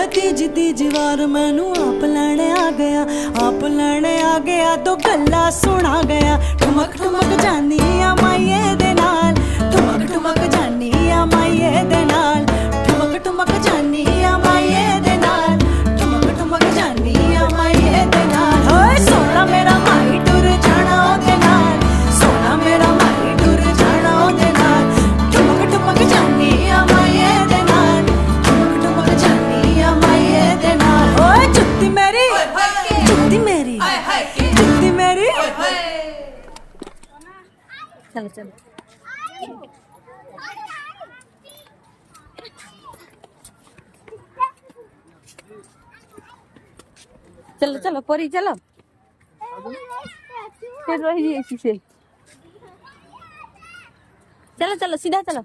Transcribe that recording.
तीज वार मैनू आप लैने आ गया तो गल्ला सुना गया। ठुमक ठुमक जानी आ माइये दे नाल, ठुमक ठुमक जानी आ माइये दे नाल, ठुमक ठुमक जानी आ माइये दे नाल, ठुमक ठुमक जानी आ माइये दे नाल। होए सोना मेरा माई टुर जाना ओदे नाल, सोना मेरा माई टुर जाना ओदे नाल, ठुमक ठुमक जानी आ माइये दे नाल, ठुमक ठुमक जानी आ माइये दे नाल। ओए जुत्ती मेरी जुत्ती मेरी जुत्ती मेरी। चलो चलो चलो चलो परी चलो फिर रही इसी से। चलो चलो सीधा चलो।